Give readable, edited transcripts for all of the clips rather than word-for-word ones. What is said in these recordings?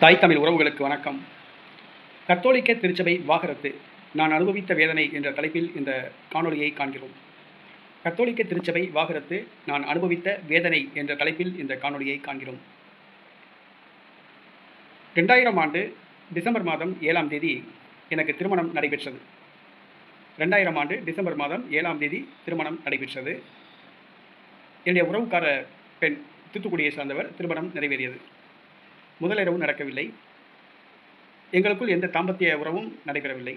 தாய் தமிழ் உறவுகளுக்கு வணக்கம். கத்தோலிக்க திருச்சபை வாகரத்து நான் அனுபவித்த வேதனை என்ற தலைப்பில் இந்த காணொளியை காண்கிறோம். கத்தோலிக்க திருச்சபை வாகரத்து நான் அனுபவித்த வேதனை என்ற தலைப்பில் இந்த காணொளியை காண்கிறோம். 2000 ஆண்டு டிசம்பர் மாதம் 7ஆம் தேதி எனக்கு திருமணம் நடைபெற்றது. 2000 ஆண்டு டிசம்பர் மாதம் 7ஆம் தேதி திருமணம் நடைபெற்றது. என்னுடைய உறவுக்கார பெண் தூத்துக்குடியை சார்ந்தவர். திருமணம் நிறைவேறியது. முதலிரவு நடக்கவில்லை. எங்களுக்குள் எந்த தாம்பத்திய உறவும் நடைபெறவில்லை.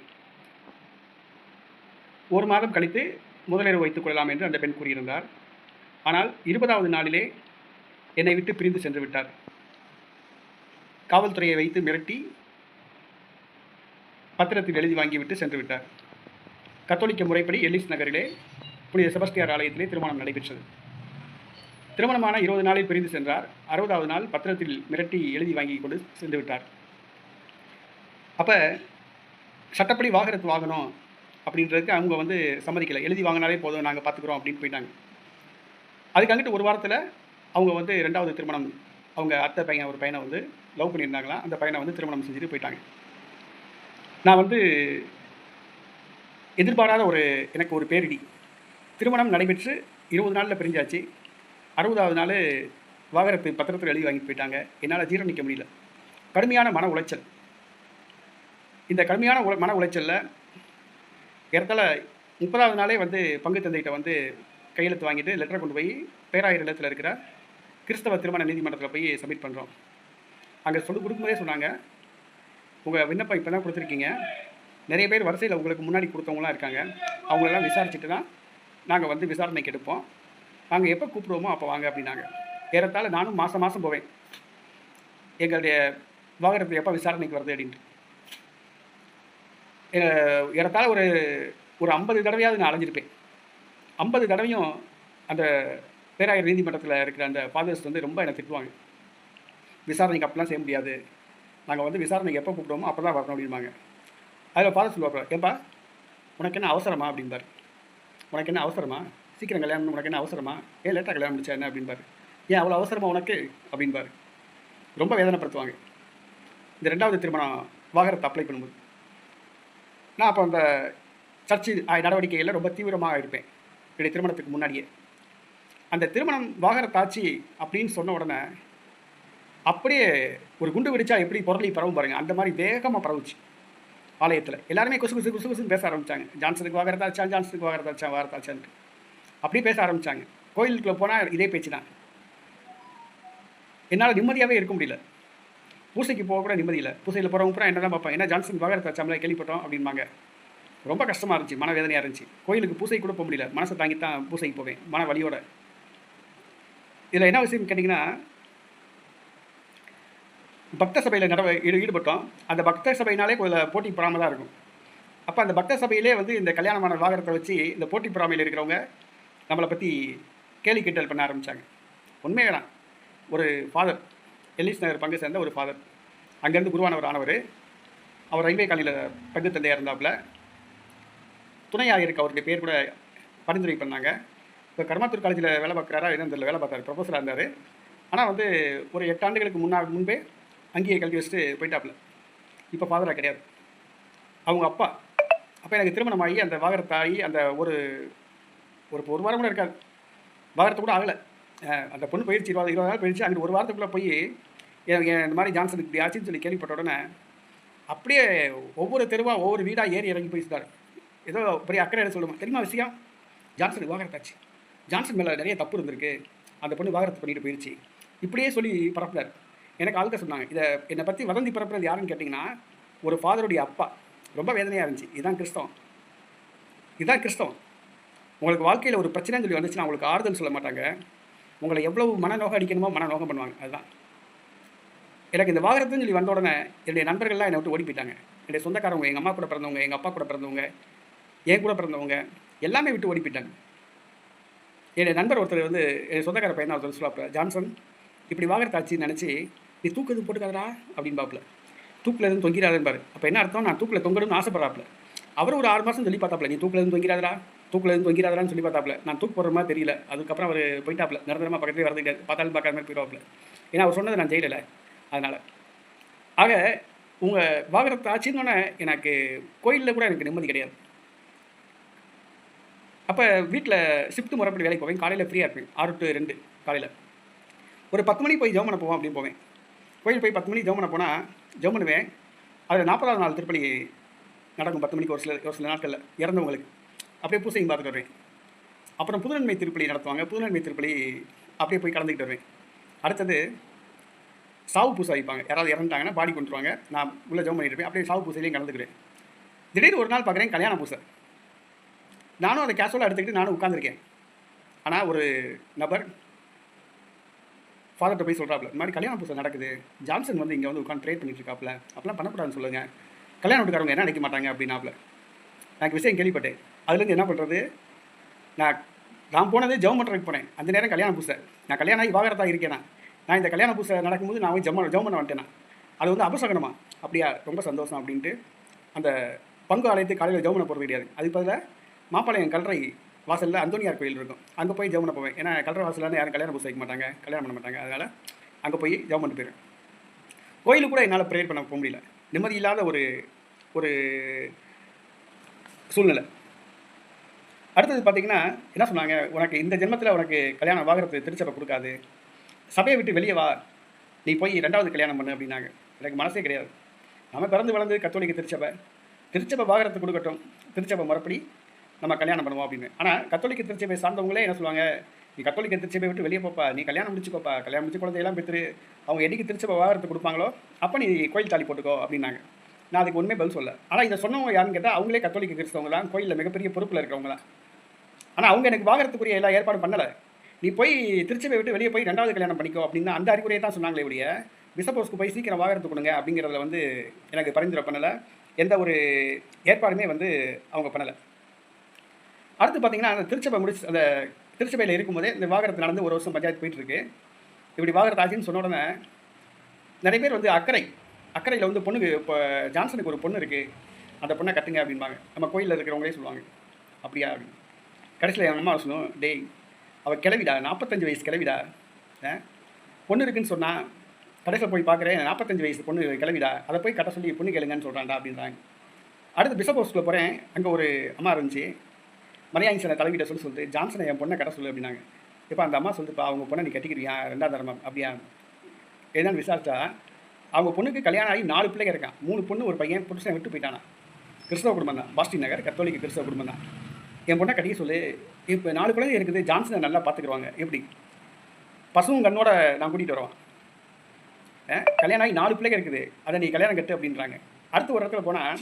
ஒரு மாதம் கழித்து முதலிரவு வைத்துக் கொள்ளலாம் என்று அந்த பெண் கூறியிருந்தார். ஆனால் 20வது நாளிலே என்னை விட்டு பிரிந்து சென்று விட்டார். காவல்துறையை வைத்து மிரட்டி பத்திரத்தில் எழுதி வாங்கிவிட்டு சென்று விட்டார். கத்தோலிக்க முறைப்படி எல்லிஸ் நகரிலே புனித செபஸ்டியார் ஆலயத்திலே திருமணம் நடைபெற்றது. திருமணமான 20 நாளில் பிரிந்து சென்றார். 60வது நாள் பத்திரத்தில் மிரட்டி எழுதி வாங்கி கொண்டு சென்று விட்டார். அப்போ சட்டப்படி வாகனத்து வாங்கணும் அப்படின்றதுக்கு அவங்க சம்மதிக்கலை. எழுதி வாங்கினாலே போதும், நாங்கள் பார்த்துக்குறோம் அப்படின்னு போயிட்டாங்க. அதுக்கு அங்கிட்டு ஒரு வாரத்தில் அவங்க 2வது திருமணம், அவங்க அத்தை பையன் ஒரு பையனை லவ் பண்ணியிருந்தாங்களாம். அந்த பையனை திருமணம் செஞ்சுட்டு போயிட்டாங்க. நான் எதிர்பாராத எனக்கு ஒரு பேரிடி. திருமணம் நடைபெற்று 20 நாளில் பிரிஞ்சாச்சு. 60வது நாள் வாகனத்து பத்திரத்தில் எழுதி வாங்கிட்டு போயிட்டாங்க. என்னால் ஜீரணிக்க முடியல. கடுமையான மன உளைச்சல். இந்த கடுமையான மன உளைச்சலில் ஏறத்தாழ 30வது நாளே பங்கு தந்தைகிட்ட கையெழுத்து வாங்கிட்டு லெட்டரை கொண்டு போய் பேராயர் இல்லத்தில் இருக்கிற கிறிஸ்தவ திருமண நீதிமன்றத்தில் போய் சப்மிட் பண்ணுறோம். அங்கே கொடுக்கும்போதே சொன்னாங்க, உங்கள் விண்ணப்பம் இப்போ தான் கொடுத்துருக்கீங்க, நிறைய பேர் வரிசையில் உங்களுக்கு முன்னாடி கொடுத்தவங்களாம் இருக்காங்க, அவங்களெல்லாம் விசாரிச்சுட்டு தான் நாங்கள் விசாரணைக்கு எடுப்போம், நாங்கள் எப்போ கூப்பிடுவோமோ அப்போ வாங்க அப்படின்னாங்க. ஏறத்தாழ நானும் மாதம் போவேன், எங்களுடைய வாகனத்தை எப்போ விசாரணைக்கு வருது அப்படின்ட்டு. ஏறத்தாழ ஒரு 50 தடவையாவது நான் அலைஞ்சிருப்பேன். 50 தடவையும் அந்த பேராயர் நீதிமன்றத்தில் இருக்கிற அந்த ஃபாதர்ஸ் ரொம்ப என்னை திட்டுவாங்க. விசாரணைக்கு அப்பெல்லாம் செய்ய முடியாது, நாங்கள் விசாரணைக்கு எப்போ கூப்பிடுவோமோ அப்போ தான் வரணும் அப்படின்பாங்க. அதில் ஃபாதர் சொல்லுவாங்க, ஏப்பா உனக்கு என்ன அவசரமா அப்படின்பார். உனக்கு என்ன அவசரமா, சீக்கிரம் கல்யாணம், உனக்கு என்ன அவசரமா, ஏன் லேட்டாக கல்யாணம் முடிச்சா என்ன அப்படின்பார். ஏன் அவ்வளோ அவசரமா உனக்கு அப்படின்பார். ரொம்ப வேதனைப்படுத்துவாங்க. இந்த 2வது திருமணம் வாகனத்தை அப்ளை பண்ணும்போது நான் அப்போ அந்த சர்ச்சு நடவடிக்கைகளில் ரொம்ப தீவிரமாக இருப்பேன். என்னுடைய திருமணத்துக்கு முன்னாடியே அந்த திருமணம் வாகனத்தாச்சு அப்படின்னு சொன்ன உடனே அப்படியே ஒரு குண்டு வெடிச்சா எப்படி பொருளை பரவும் பாருங்கள், அந்த மாதிரி வேகமாக பரவுச்சு ஆலயத்தில். எல்லாருமே குசு குசு குசு குசுன்னு பேச ஆரம்பித்தாங்க. ஜான்சனுக்கு வாகனத்தாச்சா, ஜான்சனுக்கு வாகனத்தாச்சான்ட்டு அப்படி பேச ஆரம்பித்தாங்க. கோயிலுக்குள்ளே போனால் இதே பேச்சு தான். என்னால் நிம்மதியாகவே இருக்க முடியல. பூசைக்கு போக கூட நிம்மதி இல்லை. பூசையில் போகிறவங்க பூரா என்ன தான் பார்ப்பேன், ஏன்னா ஜான்சன் வாகனத்தாச்சாமலை கேள்விப்பட்டோம் அப்படின்பாங்க. ரொம்ப கஷ்டமாக இருந்துச்சு, மனவேதனையாக இருந்துச்சு. கோயிலுக்கு பூசை கூட போக முடியல, மனசை தாங்கி தான் பூசைக்கு போவேன், மன வலியோட. இதில் என்ன விஷயம் கேட்டிங்கன்னா, பக்த சபையில் ஈடுபட்டோம். அந்த பக்த சபையினாலே கொஞ்சம் போட்டி பொறாமல் தான் இருக்கும். அப்போ அந்த பக்த சபையிலே இந்த கல்யாணமான வாகனத்தை வச்சு இந்த போட்டி பொறாமையில் இருக்கிறவங்க நம்மளை பற்றி கேலி கிண்டல் பண்ண ஆரம்பித்தாங்க. உண்மையே தான். ஒரு ஃபாதர், எல்லிஸ் நகர் பங்கு சேர்ந்த ஒரு ஃபாதர், அங்கேருந்து குருவானவர் ஆனவர், அவர் ரயில்வே காலனியில் பங்கு தந்தையாக இருந்தாப்புல. துணையாக இருக்க அவருடைய பேர் கூட பரிந்துரை பண்ணாங்க. இப்போ கர்மாத்தூர் காலேஜில் வேலை பார்க்குறாரா என்னன்னு தெரியல, வேலை பார்த்தார், ப்ரொஃபஸராக இருந்தார். ஆனால் ஒரு 8 ஆண்டுகளுக்கு முன்பே அங்கேயே கல்வி வச்சுட்டு போயிட்டாப்புல. இப்போ ஃபாதராக கிடையாது. அவங்க அப்பா எனக்கு திருமணம் ஆகி அந்த வாகனத்தாகி அந்த ஒரு வாரம் கூட இருக்காது, வாகனத்தை கூட ஆகலை. அந்த பொண்ணு போயிடுச்சு, 20 நாள் போயிடுச்சு. அங்கே ஒரு வாரத்துக்குள்ளே போய் இந்த மாதிரி ஜான்சனுக்கு இப்படி ஆச்சுன்னு சொல்லி கேள்விப்பட்ட உடனே அப்படியே ஒவ்வொரு தெருவாக ஒவ்வொரு வீடாக ஏறி இறங்கி போயிட்டார். ஏதோ பெரிய அக்கறை சொல்லுவோம், தெரியுமா விஷயம், ஜான்சனுக்கு வாகனத்தாச்சு, ஜான்சன் மேலே நிறைய தப்பு இருந்திருக்கு, அந்த பொண்ணு வாகனத்தை பண்ணிட்டு போயிடுச்சு, இப்படியே சொல்லி பரப்புறார். எனக்கு ஆளுக்க சொன்னாங்க, இதை என்னை பற்றி வதந்தி பரப்புறது யாருன்னு கேட்டிங்கன்னா ஒரு ஃபாதருடைய அப்பா. ரொம்ப வேதனையாக இருந்துச்சு. இதுதான் கிறிஸ்தவம். உங்களுக்கு வாழ்க்கையில் ஒரு பிரச்சனைன்னு சொல்லி வந்துச்சுன்னா உங்களுக்கு ஆறுதல் சொல்ல மாட்டாங்க, உங்களை எவ்வளவு மனநோகம் அடிக்கணுமோ மனநோகம் பண்ணுவாங்க. அதுதான் எனக்கு இந்த வாகனத்துன்னு சொல்லி வந்த உடனே என்னுடைய நண்பர்கள்லாம் என்னை விட்டு ஓடி போயிட்டாங்க. என்னுடைய சொந்தக்காரவங்க, எங்கள் அம்மா கூட பிறந்தவங்க, எங்கள் அப்பா கூட பிறந்தவங்க, என் கூட பிறந்தவங்க எல்லாமே விட்டு ஓடி போயிட்டாங்க. என்னுடைய நண்பர் ஒருத்தர் என் சொந்தக்கார பையன் ஒருத்தர் சொல்லுவாப்புல, ஜான்சன் இப்படி வாகனத்தாச்சின்னு நினச்சி நீ தூக்கு எதுவும் போட்டுக்காதரா அப்படின்னு பாப்புல, தூக்கில் எதுவும் தொங்கிறாருன்னு. அப்போ என்ன அர்த்தம், நான் தூக்கில் தொங்கணும்னு ஆசைப்பட்றாப்புல. அவர் ஒரு 6 மாதம் சொல்லி பார்த்தாப்புல, நீ தூக்கில் எதுவும் தொங்கிறாதரான்னு சொல்லி பார்த்தாப்புல. நான் தூக்கு போடுற மாதிரி தெரியல. அதுக்கப்புறம் அவர் போயிட்டாப்புல, நிரந்தரமாக பக்கத்துலேயே வரது கிடையாது, பார்த்தாலும் பார்க்காத மாதிரி போயிடுவாப்புல. ஏன்னா அவர் சொன்னதை நான் செய்யலை, அதனால் ஆக உங்கள் வாகனத்தை ஆச்சுன்னொன்னே எனக்கு கோயிலில் கூட எனக்கு நிம்மதி கிடையாது. அப்போ வீட்டில் ஷிஃப்ட் முறைப்படி வேலைக்கு போவேன். காலையில் ஃப்ரீயாக இருப்பேன், 6 to 2 காலையில். ஒரு 10 மணிக்கு போய் ஜெபம் பண்ண போவோம் அப்படின்னு போவேன். கோயில் போய் 10 மணிக்கு ஜெபம் பண்ண போனால் ஜெபம் பண்ணுவேன். அதில் 40வது நாள் திருப்பலி நடக்கும் 10 மணிக்கு. ஒரு சில நாட்களில் இறந்தவங்களுக்கு அப்படியே பூசையும் பார்த்துட்டு வருவேன். அப்புறம் புதுநன்மை திருப்பலி நடத்துவாங்க. புதுநன்மை திருப்பலி அப்படியே போய் கலந்துக்கிட்டு வருவேன். அடுத்தது சாவு பூசை வைப்பாங்க. யாராவது இறந்துட்டாங்கன்னா பாடி கொண்டுருவாங்க. நான் உள்ளே ஜெபம் பண்ணிட்டு இருப்பேன். அப்படியே சாவு பூசையிலையும் கலந்துக்கிறேன். திடீர்னு ஒரு நாள் பார்க்குறேன் கல்யாண பூசை. நானும் அதை கேஷுவலாக எடுத்துக்கிட்டு நானும் உட்காந்துருக்கேன். ஆனால் ஒரு நபர் ஃபாதர்கிட்ட போய் சொல்கிறாப்புல, இந்த மாதிரி கல்யாண பூசை நடக்குது, ஜான்சன் வந்து இங்கே வந்து உட்காந்து ப்ரேயர் பண்ணிட்டு இருக்காப்புல, அப்படிலாம் பண்ணக்கூடாதுன்னு சொல்லுங்கள், கல்யாண வீட்டுக்காரவங்க என்ன நினைக்க மாட்டாங்க அப்படின்னாப்புல. எனக்கு விஷயம் கேள்விப்பட்டேன். அதுலேருந்து என்ன பண்ணுறது, நான் போனதே ஜெபம் பண்ணுறதுக்கு போனேன். அந்த நேரம் கல்யாண பூசை. நான் கல்யாணம் ஆகி வாகரத்தாக இருக்கேனா, நான் இந்த கல்யாண பூசை நடக்கும்போது நான் போய் ஜெபம் பண்ண வந்துட்டேனா, அது வந்து அபசகனமா? அப்படியா, ரொம்ப சந்தோஷம் அப்படின்ட்டு அந்த பங்கு ஆலயத்துக்கு காலையில் ஜெபம் பண்ண போகிறது கிடையாது. அதுக்கு பதிலாக மாப்பாளையம் கல்லறை வாசலில் அந்தோனியார் கோயில் இருக்கும், அங்கே போய் ஜெபம் பண்ண போவேன். ஏன்னா கல்லறை வாசலில் யாரும் கல்யாண பூசை வைக்க மாட்டாங்க, கல்யாணம் பண்ண மாட்டாங்க. அதனால் அங்கே போய் ஜெபம் பண்ணிட்டு போயிடுவேன். கோயிலுக்கு கூட என்னால் ப்ரேயர் பண்ண போக முடியல. நிம்மதி இல்லாத ஒரு ஒரு சூழ்நிலை. அடுத்தது பார்த்தீங்கன்னா என்ன சொன்னாங்க, உனக்கு இந்த ஜென்மத்தில் உனக்கு கல்யாணம் வாகரத்து திருச்சபை கொடுக்காது, சபையை விட்டு வெளியே வா, நீ போய் 2வது கல்யாணம் பண்ணு அப்படின்னாங்க. எனக்கு மனசே கிடையாது. நம்ம பிறந்து வளர்ந்து கத்தோலிக்க திருச்சபை வாகரத்து கொடுக்கட்டும், திருச்சபை முறைப்படி நம்ம கல்யாணம் பண்ணுவோம் அப்படின்னு. ஆனால் கத்தோலிக்க திருச்சபை சார்ந்தவங்களே என்ன சொல்லுவாங்க, நீ கத்தோலிக்க திருச்சபை விட்டு வெளியே போப்பா, நீ கல்யாணம் முடிச்சுக்கோப்பா, கல்யாணம் முடிச்சு குழந்தையெல்லாம் பெற்று அவங்க என்னைக்கு திருச்சபை வாகரத்து கொடுப்பாங்களோ அப்போ நீ கோயில் தாலி போட்டுக்கோ அப்படின்னாங்க. நான் அதுக்கு ஒன்றுமே பதில் சொல்ல. ஆனால் இதை சொன்னவங்க யாருன்னு கேட்டால் அவங்களே கத்தோலிக்க கிறிஸ்தவங்களாம், கோயிலில் மிகப்பெரிய பொறுப்பில் இருக்கிறவங்களாம். ஆனால் அவங்க எனக்கு வாகரத்துக்குரிய எல்லா ஏற்பாடும் பண்ணலை. நீ போய் திருச்சபை விட்டு வெளியே போய் 2வது கல்யாணம் பண்ணிக்கோ அப்படின்னு அந்த அறிவுரையை தான் சொன்னாங்களே ஒழிய, பிசப்போஸ்க்கு போய் சீக்கிரம் வாகரத்து கொடுங்க அப்படிங்கிறதுல வந்து எனக்கு பரிந்துரை பண்ணலை. எந்த ஒரு ஏற்பாடுமே வந்து அவங்க பண்ணலை. அடுத்து பார்த்தீங்கன்னா அந்த திருச்சபை முடிச்சு அந்த திருச்சபையில் இருக்கும்போதே இந்த வாகரத்து நடந்து 1 வருஷம் பஞ்சாயத்து போயிட்டுருக்கு. இப்படி வாகரத்து ஆச்சுன்னு சொன்ன உடனே நிறைய பேர் வந்து அக்கறையில் வந்து பொண்ணுக்கு இப்போ ஜான்சனுக்கு ஒரு பொண்ணு இருக்குது, அந்த பொண்ணை கட்டுங்க அப்படின்பாங்க. நம்ம கோயிலில் இருக்கிறவங்களே சொல்லுவாங்க அப்படியா அப்படின்னு. கடைசியில் எங்கள் அம்மா சொல்லணும், டேய் அவள் கிளவிடா, 45 வயசு கிளவிடா, பொண்ணு இருக்குன்னு சொன்னால் கடைசியில் போய் பார்க்குறேன் 45 வயசு பொண்ணு கிளவிடா, அதை போய் கட்ட சொல்லி பொண்ணு கேளுங்கன்னு சொல்கிறான்டா அப்படின்றாங்க. அடுத்து பிஷப் ஹவுஸ்க்குள்ளே போகிறேன். அங்கே ஒரு அம்மா இருந்துச்சு, மரியாதை தலைவிட்ட சொல்லிட்டு ஜான்சனை என் பொண்ணை கட்ட சொல்லு அப்படின்னாங்க. இப்போ அந்த அம்மா சொல்லுப்பா, அவங்க பொண்ணை நீ கட்டிக்கிறியா 2வது தரமா அப்படியா என்னன்னு விசாரிச்சா, அவங்க பொண்ணுக்கு கல்யாணம் ஆகி 4 பிள்ளைங்க இருக்கான். 3 பொண்ணு ஒரு பையன், புருஷனை விட்டு போயிட்டானா. கிறிஸ்தவ குடும்பம் தான், பாஸ்டின் நகர் கத்தோலிக்க கிறிஸ்தவ குடும்பம் தான். என் பொண்ணை கட்டிக்க சொல்லு. இப்போ 4 குழந்தை இருக்குது, ஜான்சனை நல்லா பார்த்துக்குருவாங்க. எப்படி பசுவும் கண்ணோட நான் கூட்டிகிட்டு வருவான். கல்யாணம் ஆகி 4 பிள்ளைங்க இருக்குது, அதை நீ கல்யாணம் கட்டு அப்படின்றாங்க. அடுத்து ஒரு இடத்துல போனால்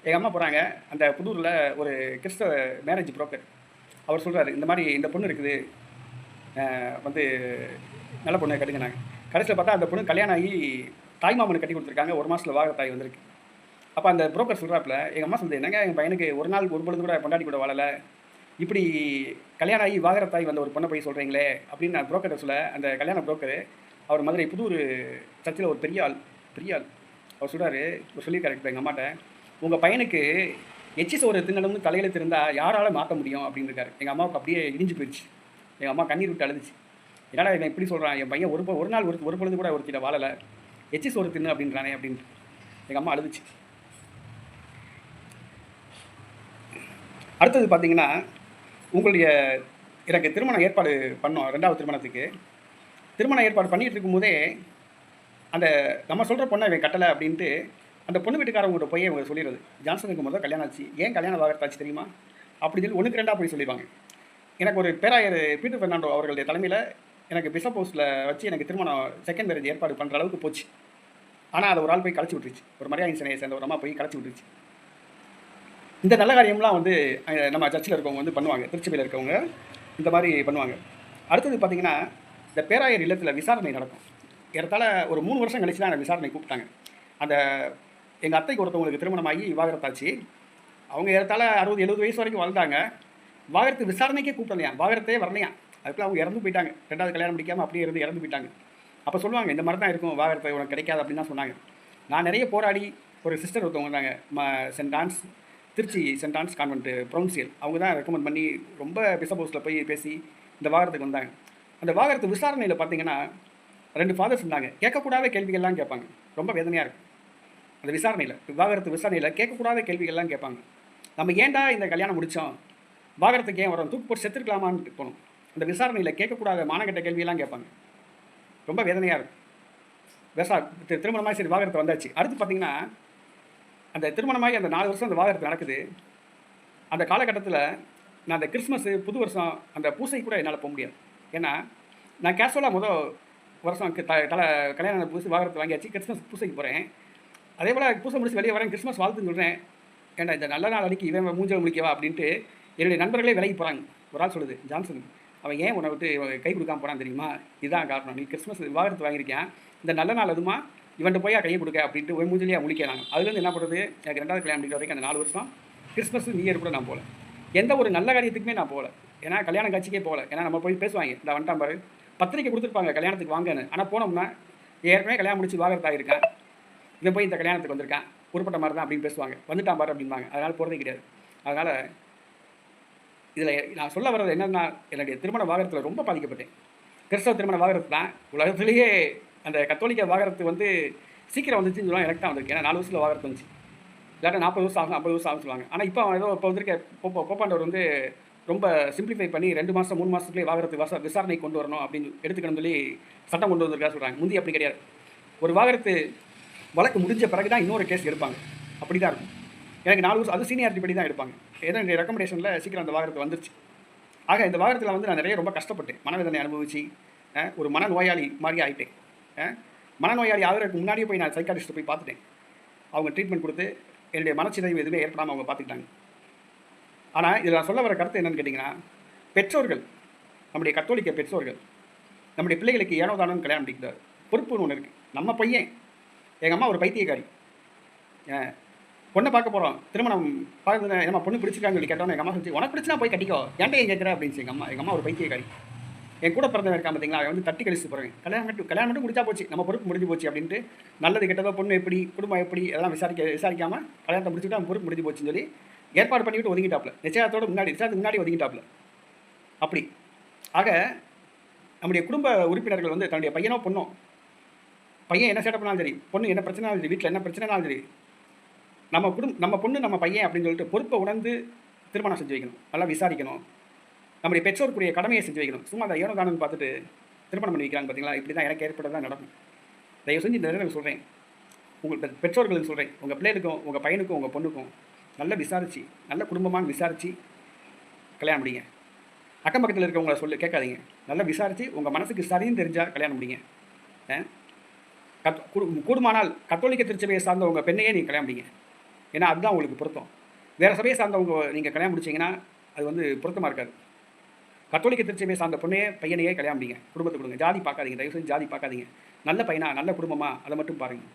எங்கள் அம்மா போகிறாங்க. அந்த புதூரில் ஒரு கிறிஸ்தவ மேரேஜ் புரோக்கர், அவர் சொல்கிறாரு, இந்த மாதிரி இந்த பொண்ணு இருக்குது, வந்து நல்ல பொண்ணை கட்டுங்கினாங்க. கடைசியில் பார்த்தா அந்த பொண்ணு கல்யாணம் ஆகி தாய்மாமனுக்கு கட்டி கொடுத்துருக்காங்க. 1 மாதத்தில் வாகத்தாய் வந்திருக்கு. அப்போ அந்த புரோக்கர் சொல்கிறாப்புல, எங்கள் அம்மா சொல்லுது, என்னங்க எங்கள் பையனுக்கு ஒரு நாள் ஒரு பொழுது கூட பொண்டாட்டி கூட வாழலை, இப்படி கல்யாணம் ஆகி வாகரத்தாய் வந்த ஒரு பொண்ணை போய் சொல்கிறீங்களே அப்படின்னு நான் புரோக்கரை சொல்ல, அந்த கல்யாண புரோக்கர் அவர் மதுரை புதூர் சர்ச்சில் ஒரு பெரிய ஆள். அவர் சொல்கிறாரு, சொல்லியிருக்காரு இப்போ எங்கள் அம்மாட்ட, உங்கள் பையனுக்கு எச்சி சோறு தின்னணும்னு தலையில் இருந்தால் யாரால் மாற்ற முடியும் அப்படின்னு இருக்காரு. எங்கள் அம்மாவுக்கு அப்படியே இடிஞ்சு போயிடுச்சு. எங்கள் அம்மா கண்ணீர் விட்டு அழுதுச்சு. என்னடா இவன் இப்படி சொல்கிறான், என் பையன் ஒரு நாள் ஒரு பொழுது கூட ஒருத்திட வாழலை, எச்சி சோறு தின்னு அப்படின்றானே அப்படின்ட்டு எங்கள் அம்மா அழுதுச்சு. அடுத்தது பார்த்தீங்கன்னா, உங்களுடைய எனக்கு திருமணம் ஏற்பாடு பண்ணோம். 2வது திருமணத்துக்கு திருமணம் ஏற்பாடு பண்ணிகிட்டு இருக்கும்போதே அந்த நம்ம சொல்கிற பொண்ணை இவன் கட்டலை அப்படின்ட்டு அந்த பொண்ணு வீட்டுக்காரவங்கள்ட்ட போய் அவங்க சொல்லிடுறது, ஜான்சனுக்கு முதல்ல கல்யாணம் ஆச்சு, ஏன் கல்யாணம் வாகரத்தாச்சு தெரியுமா அப்படின்னு சொல்லி 1க்கு 2 போய் சொல்லிடுவாங்க. எனக்கு ஒரு பேராயர் பீட்டர் பெர்னாண்டோ அவர்களுடைய தலைமையில் எனக்கு பிஷப் ஹவுஸில் வச்சு எனக்கு திருமணம் செகண்ட் மேரேஜ் ஏற்பாடு பண்ணுற அளவுக்கு போச்சு. ஆனால் அதை ஒரு ஆள் போய் கழிச்சு விட்டுருச்சு. ஒரு மரியாதை சனையை சேர்ந்த ஒரு அம்மா போய் கழிச்சு விட்டுருச்சு. இந்த நல்ல காரியம்லாம் வந்து நம்ம சர்ச்சில் இருக்கவங்க வந்து பண்ணுவாங்க, திருச்சபையில் இருக்கவங்க இந்த மாதிரி பண்ணுவாங்க. அடுத்தது பார்த்திங்கன்னா, இந்த பேராயர் இல்லத்தில் விசாரணை நடக்கும். ஏறத்தாழ ஒரு 3 வருஷம் கழிச்சு தான் அந்த விசாரணை கூப்பிட்டாங்க. அந்த எங்கள் அத்தைக்கு ஒருத்தவங்களுக்கு திருமணமாகி வாகரத்தாச்சு. அவங்க ஏறத்தாழ 60-70 வயசு வரைக்கும் வாழ்ந்தாங்க. வாகரத்து விசாரணைக்கே கூப்பிடலையா, வாகரத்தே வரலையாம். அதுக்குள்ள அவங்க இறந்து போயிட்டாங்க. 2வது கல்யாணம் முடிக்காமல் அப்படியே இறந்து போயிட்டாங்க. அப்போ சொல்லுவாங்க, இந்த மாதிரி தான் இருக்கும், வாகரத்தை உனக்கு கிடைக்காது அப்படின்னு தான் சொன்னாங்க. நான் நிறைய போராடி, ஒரு சிஸ்டர் ஒருத்தவங்க இருந்தாங்க, சென்ட் ஆன்ஸ், திருச்சி சென்ட் ஆன்ஸ் கான்வென்ட் ப்ரொன்சியல், அவங்க தான் ரெக்கமெண்ட் பண்ணி ரொம்ப பிஷப் ஹவுஸில் போய் பேசி இந்த வாகரத்துக்கு வந்தாங்க. அந்த வாகரத்து விசாரணையில் பார்த்தீங்கன்னா 2 ஃபாதர்ஸ் இருந்தாங்க. கேட்கக்கூடாத கேள்விகள்லாம் கேட்பாங்க. ரொம்ப வேதனையாக இருக்கும். அந்த விசாரணையில், விவாகரத்து விசாரணையில் கேட்கக்கூடாத கேள்விகள்லாம் கேட்பாங்க. நம்ம ஏன்டா இந்த கல்யாணம் முடித்தோம், விவாகரத்துக்கு ஏன் வரோம், தூக்கு போட்டு செத்துருக்கலாமான்னு தோணும். அந்த விசாரணையில் கேட்கக்கூடாத மானக்கெட்ட கேள்வியெல்லாம் கேட்பாங்க. ரொம்ப வேதனையாக இருக்கும். திருமணமாகி சரி விவாகரத்து வந்தாச்சு. அடுத்து பார்த்தீங்கன்னா, அந்த திருமணமாகி அந்த 4 வருஷம் அந்த விவாகரத்து நடக்குது. அந்த காலகட்டத்தில் நான் அந்த கிறிஸ்மஸ், புது வருஷம், அந்த பூசை கூட என்னால் போக முடியாது. ஏன்னா நான் கேஷுவலாக வருஷம் கல்யாணம் புதுசு விவாகரத்து வாங்கியாச்சு, கிறிஸ்மஸ் பூசைக்கு போகிறேன். அதே போல் பூசை முடிச்சு வெளியே வரேன், கிறிஸ்மஸ் வாழ்த்துன்னு சொல்கிறேன். ஏன்னா இந்த நல்ல நாள் அன்றைக்கி இவன் மூஞ்சல் முடிக்கவா அப்படின்ட்டு என்னுடைய நண்பர்களே விலகி போகிறாங்க. ஒரு ஆள் சொல்லுது, ஜான்சன் அவன் ஏன் உன்னை விட்டு கை கொடுக்காம போனான் தெரியுமா, இதுதான் காரணம், நீ கிறிஸ்மஸ் விவாகரத்து வாங்கியிருக்கேன், இந்த நல்ல நாள் அதுமா இவன்ட்டு போய் கையை கொடுக்க அப்படின்ட்டு ஒரு மூஞ்சிலேயே முழிக்கிறாங்க. அதுலேருந்து என்ன பண்ணுறது, எனக்கு 2வது கல்யாணம் முடிக்கிற வரைக்கும் அந்த 4 வருஷம் கிறிஸ்மஸ் நியூ இயர் கூட நான் போகல. எந்த ஒரு நல்ல காரியத்துக்குமே நான் போகல. ஏன்னா கல்யாண காட்சிக்கே போகல. ஏன்னா நம்ம போய் பேசுவாங்க, இந்த வந்துட்டான் பாரு, பத்திரிக்கை கொடுத்துருப்பாங்க கல்யாணத்துக்கு வாங்கன்னு. ஆனால் போனோம்னா ஏற்கனவே கல்யாணம் முடிச்சு விவாகரத்து ஆகிருக்கேன், இவன் போய் இந்த கல்யாணத்துக்கு வந்திருக்கான், உருப்பட்ட மாதிரி தான் அப்படின்னு பேசுவாங்க, வந்துட்டான் பாரு அப்படின்பாங்க. அதனால் போகிறதே கிடையாது. அதனால் இதில் நான் சொல்ல வர்றது என்னென்னா, என்னுடைய திருமண விவாகரத்தில் ரொம்ப பாதிக்கப்பட்டேன். கிறிஸ்தவ திருமண விவாகரத்து தான் உலகத்திலேயே. அந்த கத்தோலிக்க விவாகரத்து வந்து சீக்கிரம் வந்துச்சுன்னு சொல்லுவாங்க, எனக்கு தான் வந்திருக்கு. ஏன்னா 4 வருஷத்தில் விவாகரத்து வந்துச்சு. இல்லாட்டா 40 வருஷம் ஆகும், 50 வருஷம் ஆகும் சொல்லுவாங்க. ஆனால் இப்போ வந்திருக்க போப்பாண்டவர் வந்து ரொம்ப சிம்பிளிஃபை பண்ணி 2 மாதம் 3 மாதத்துலேயே விவாகரத்து விசாரணை கொண்டு வரணும் அப்படின்னு எடுத்துக்கணும்னு சொல்லி சட்டம் கொண்டு வந்திருக்கா சொல்கிறாங்க. முந்தி அப்படி கிடையாது. ஒரு விவாகரத்து வழக்கு முடிஞ்ச பிறகு தான் இன்னொரு கேஸ் எடுப்பாங்க. அப்படி தான் இருக்கும். எனக்கு 4 வருஷம் அது சீனியாரிட்டி படி தான் எடுப்பாங்க. ஏதோ என்னுடைய ரெக்கமெண்டேஷனில் சீக்கிரம் அந்த விவாகரத்து வந்துருச்சு. ஆக இந்த விவாகரத்தில் வந்து நான் நிறைய ரொம்ப கஷ்டப்பட்டேன், மனவேதனை அனுபவிச்சு ஒரு மனநோயாளி மாதிரி ஆகிட்டேன். மனநோயாளி ஆகிறதுக்கு முன்னாடியே போய் நான் சைக்காட்ரிஸ்ட்டை போய் பார்த்துட்டேன். அவங்க ட்ரீட்மெண்ட் கொடுத்து என்னுடைய மனச்சிதைவு எதுவுமே ஏற்படாமல் அவங்க பார்த்துக்கிட்டாங்க. ஆனால் இதில் நான் சொல்ல வர கருத்து என்னென்னு கேட்டிங்கன்னா, பெற்றோர்கள், நம்முடைய கத்தோலிக்க பெற்றோர்கள் நம்முடைய பிள்ளைகளுக்கு ஏனோ தானோன்னு கல்யாணம் பண்ணிக்கிறார். பொறுப்புன்னு ஒன்று இருக்குது. நம்ம பையன், எங்கள் அம்மா ஒரு பைத்தியக்காரி, பொண்ணை பார்க்க போகிறோம், திருமணம் பார்க்குறது நம்ம பொண்ணு பிடிச்சிருக்காங்க சொல்லி கேட்டோன்னு எங்கள் அம்மா சொல்லி, உனக்கு பிடிச்சினா போய் கட்டிக்கோ, ஏன்டா ஏன் கேட்குற அப்படின்னு எங்கள் அம்மா ஒரு பைத்தியக்காரி. என் கூட பிறந்தவன் இருக்கான் பார்த்தீங்களா, அவன் வந்து தட்டி கழிச்சு போகிறேன், கல்யாணம் மட்டும் முடிச்சா போச்சு, நம்ம பொறுப்பு முடிஞ்சு போச்சு அப்படின்ட்டு, நல்லது கெட்டதோ பொண்ணு எப்படி குடும்பம் எப்படி அதெல்லாம் விசாரிக்காமல் கல்யாணத்தை முடிச்சுட்டு அவன் பொறுப்பு முடிஞ்சு போச்சுன்னு சொல்லி ஏற்பாடு பண்ணிவிட்டு ஒதுங்கிட்டாப்புல. நிச்சயத்தோடு நிச்சயத்துக்கு முன்னாடி ஒதுங்கிட்டாப்புல. அப்படி ஆக நம்முடைய குடும்ப உறுப்பினர்கள் வந்து தன்னுடைய பையனோ பொண்ணோ, பையன் என்ன சேட்டை பண்ணாலும் சரி, பொண்ணு என்ன பிரச்சனாலும் சரி, வீட்டில் என்ன பிரச்சனைனாலும் சரி, நம்ம பொண்ணு நம்ம பையன் அப்படின்னு சொல்லிட்டு பொறுப்பை உணர்ந்து திருமணம் செஞ்சு வைக்கணும், நல்லா விசாரிக்கணும். நம்முடைய பெற்றோருக்குரிய கடமையை செஞ்சு வைக்கணும். சும்மா அதை ஏனோ தானு பார்த்துட்டு திருமணம் பண்ணி வைக்கிறாங்க பார்த்தீங்களா, இப்படி தான் எனக்கு ஏற்பட்டதான் நடக்கும். தயவு செஞ்சு இந்த நேரத்தில் சொல்கிறேன், உங்கள் பெற்றோர்களுக்கு சொல்கிறேன், உங்கள் பிள்ளைகளுக்கும் உங்கள் பையனுக்கும் உங்கள் பொண்ணுக்கும் நல்லா விசாரித்து, நல்ல குடும்பமாக விசாரித்து கல்யாணம் முடிங்க. அக்கம் பக்கத்தில் இருக்கவங்கள கேட்காதீங்க, நல்லா விசாரித்து உங்கள் மனசுக்கு சரின்னு தெரிஞ்சால் கல்யாணம் முடிங்க. கூடுமானால் கத்தோலிக்க திருச்சபையை சார்ந்த உங்கள் பெண்ணையே நீங்கள் கல்யாணம் முடிங்க. ஏன்னா அதுதான் உங்களுக்கு பொருத்தம். வேறு சபையை சார்ந்தவங்க நீங்கள் கல்யாணம் முடிச்சிங்கன்னா அது வந்து பொருத்தமாக இருக்காது. கத்தோலிக்க திருச்சபையை சார்ந்த பொண்ணையே பையனையே கல்யாணம் முடிங்க, குடும்பத்தை கொடுங்க. ஜாதி பார்க்காதீங்க, தயவு செஞ்சு ஜாதி பார்க்காதீங்க. நல்ல பையனா நல்ல குடும்பமாக அதை மட்டும் பாருங்கள்.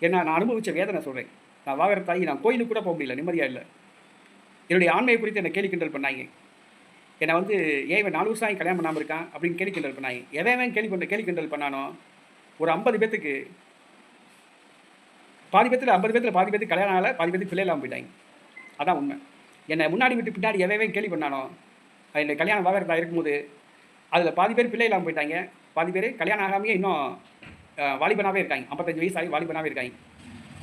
ஏன்னா நான் அனுபவித்த வேதனை சொல்கிறேன். நான் விவாகரத்தாகி நான் கோயிலுக்கு கூட போக முடியல, நிம்மதியாக இல்லை. என்னுடைய ஆண்மையை குறித்து என்னை கேலி கிண்டல் பண்ணாங்க. என்னை வந்து ஏன் இவன் 4 வருஷம் ஆகி கல்யாணம் பண்ணாமல் இருக்கான் அப்படின்னு கேலி கிண்டல் பண்ணாங்க. எவன் கேலி கிண்டல் பண்ணானோ ஒரு 50 பேத்துக்கு பாதி பேத்தில் பாதி பேத்துக்கு கல்யாணம் ஆகலை, பாதி பேத்துக்கு பிள்ளை இல்லாமல் போயிட்டாங்க. அதான் உண்மை. என்னை முன்னாடி விட்டு பின்னாடி எவன் கேலி பண்ணானோ, என்னை கல்யாணம் விவாகரத்தாக இருக்கும்போது அதில் பாதி பேர் பிள்ளை இல்லாமல் போயிட்டாங்க, பாதி பேர் கல்யாணம் ஆகாமையே இன்னும் வாலிபனாகவே இருக்காங்க, 55 வயசு ஆகி வாலிபனாகவே இருக்காங்க.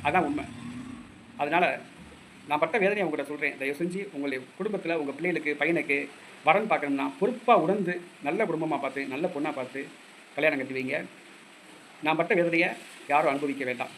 அதான் உண்மை. அதனால் நான் பட்ட வேதனையை உங்கள்கிட்ட சொல்கிறேன். தயவு செஞ்சு உங்களுடைய குடும்பத்தில் உங்கள் பிள்ளைகளுக்கு பையனுக்கு வரன் பார்க்கணும்னா பொறுப்பாக உணர்ந்து நல்ல குடும்பமாக பார்த்து நல்ல பொண்ணாக பார்த்து கல்யாணம் கட்டி வைங்க. நான் பட்ட வேதனையை யாரும் அனுபவிக்க வேண்டாம்.